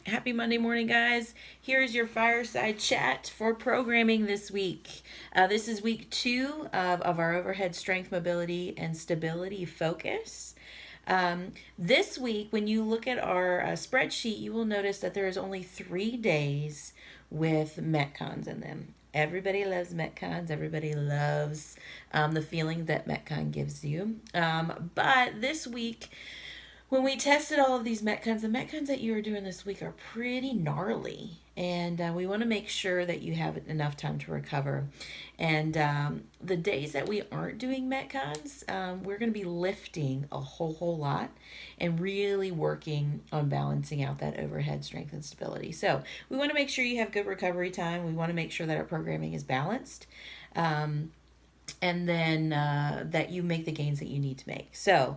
Happy Monday morning, guys. Here's your Fireside Chat for programming this week. This is week 2 of our overhead strength, mobility, and stability focus. This week, when you look at our spreadsheet, you will notice that there is only 3 days with Metcons in them. Everybody loves Metcons. Everybody loves the feeling that Metcon gives you. But this week, when we tested all of these Metcons, the Metcons that you are doing this week are pretty gnarly. And we want to make sure that you have enough time to recover. And the days that we aren't doing Metcons, we're going to be lifting a whole lot and really working on balancing out that overhead strength and stability. So we want to make sure you have good recovery time. We want to make sure that our programming is balanced. And then that you make the gains that you need to make. So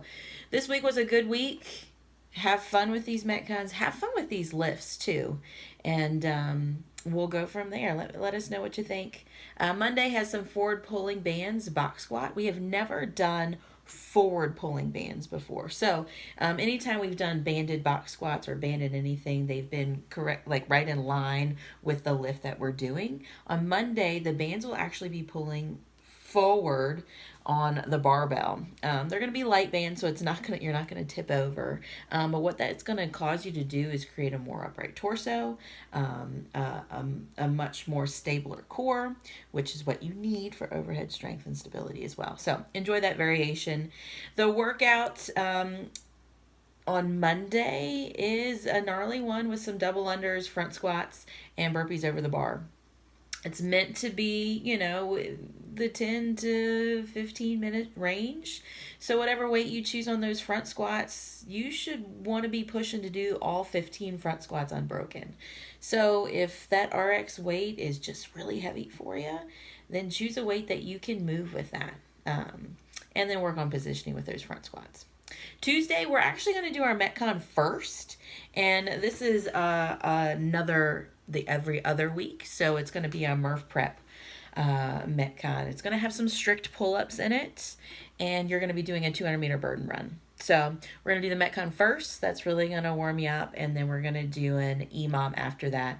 this week was a good week. Have fun with these Metcons. Have fun with these lifts too. And we'll go from there. Let us know what you think. Monday has some forward pulling bands, box squat. We have never done forward pulling bands before. So anytime we've done banded box squats or banded anything, they've been correct, like right in line with the lift that we're doing. On Monday, the bands will actually be pulling forward on the barbell. They're going to be light bands, so you're not going to tip over. But what that's going to cause you to do is create a more upright torso, a much more stabler core, which is what you need for overhead strength and stability as well. So enjoy that variation. The workout on Monday is a gnarly one with some double unders, front squats, and burpees over the bar. It's meant to be, the 10 to 15 minute range. So whatever weight you choose on those front squats, you should want to be pushing to do all 15 front squats unbroken. So if that RX weight is just really heavy for you, then choose a weight that you can move with that. And then work on positioning with those front squats. Tuesday, we're actually going to do our Metcon first. And this is the every other week. So it's going to be a Murph Prep Metcon. It's going to have some strict pull-ups in it. And you're going to be doing a 200-meter burden run. So we're going to do the Metcon first. That's really going to warm you up. And then we're going to do an EMOM after that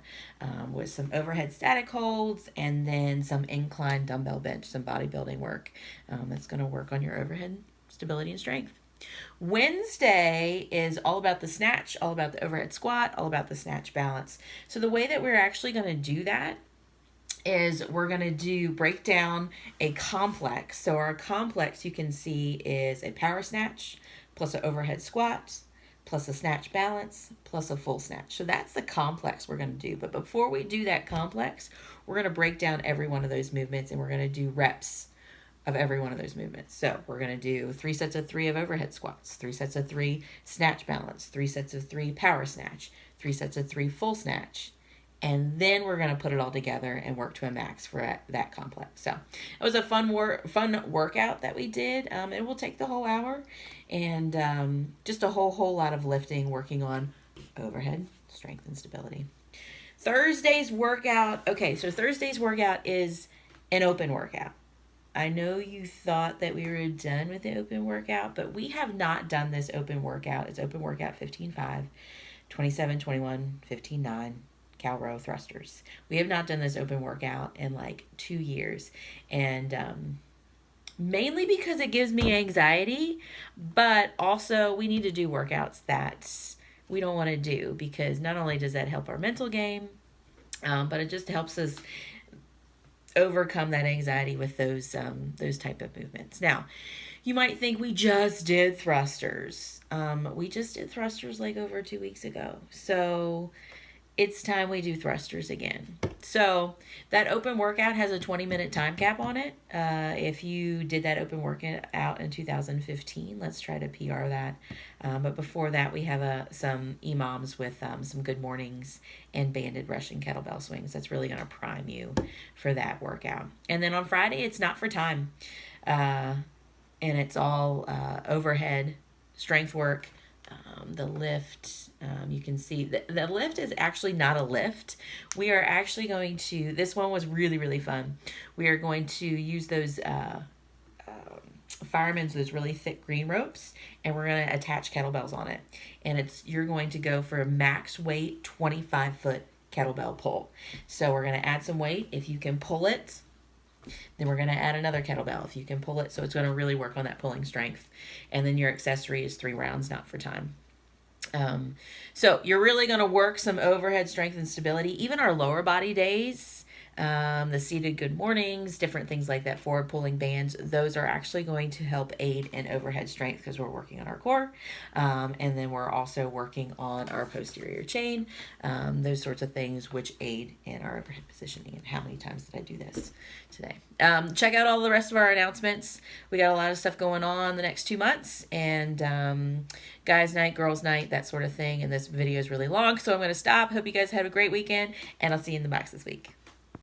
with some overhead static holds and then some incline dumbbell bench, some bodybuilding work. That's going to work on your overhead stability and strength. Wednesday is all about the snatch, all about the overhead squat, all about the snatch balance. So the way that we're actually going to do that is we're going to break down a complex. So our complex, you can see, is a power snatch plus an overhead squat plus a snatch balance plus a full snatch. So that's the complex we're going to do. But before we do that complex, we're going to break down every one of those movements and we're going to do reps of every one of those movements. So we're going to do 3 sets of 3 of overhead squats, 3 sets of 3 snatch balance, 3 sets of 3 power snatch, 3 sets of 3 full snatch. And then we're going to put it all together and work to a max for that complex. So it was a fun workout that we did. It will take the whole hour and just a whole lot of lifting, working on overhead strength and stability. Thursday's workout. Okay, so Thursday's workout is an open workout. I know you thought that we were done with the open workout, but we have not done this open workout. It's open workout 15-5, 27-21, 15-9, cow row thrusters. We have not done this open workout in like 2 years. And mainly because it gives me anxiety, but also we need to do workouts that we don't want to do because not only does that help our mental game, but it just helps us overcome that anxiety with those type of movements. Now, you might think we just did thrusters. We just did thrusters like over 2 weeks ago. So it's time we do thrusters again. So that open workout has a 20-minute time cap on it. If you did that open workout in 2015, let's try to PR that. But before that, we have some EMOMs with some good mornings and banded Russian kettlebell swings. That's really going to prime you for that workout. And then on Friday, it's not for time. And it's all overhead strength work. The lift, you can see the lift is actually not a lift. We are actually going to, this one was really, really fun. We are going to use those firemen's, those really thick green ropes, and we're going to attach kettlebells on it. And you're going to go for a max weight 25-foot kettlebell pull. So we're going to add some weight. If you can pull it, then we're going to add another kettlebell if you can pull it. So it's going to really work on that pulling strength. And then your accessory is 3 rounds, not for time. So you're really going to work some overhead strength and stability. Even our lower body days, the seated good mornings, different things like that, forward pulling bands, those are actually going to help aid in overhead strength because we're working on our core. And then we're also working on our posterior chain, those sorts of things which aid in our overhead positioning. And how many times did I do this today? Check out all the rest of our announcements. We got a lot of stuff going on the next 2 months, and guys night, girls night, that sort of thing. And this video is really long, so I'm going to stop. Hope you guys had a great weekend, and I'll see you in the box this week.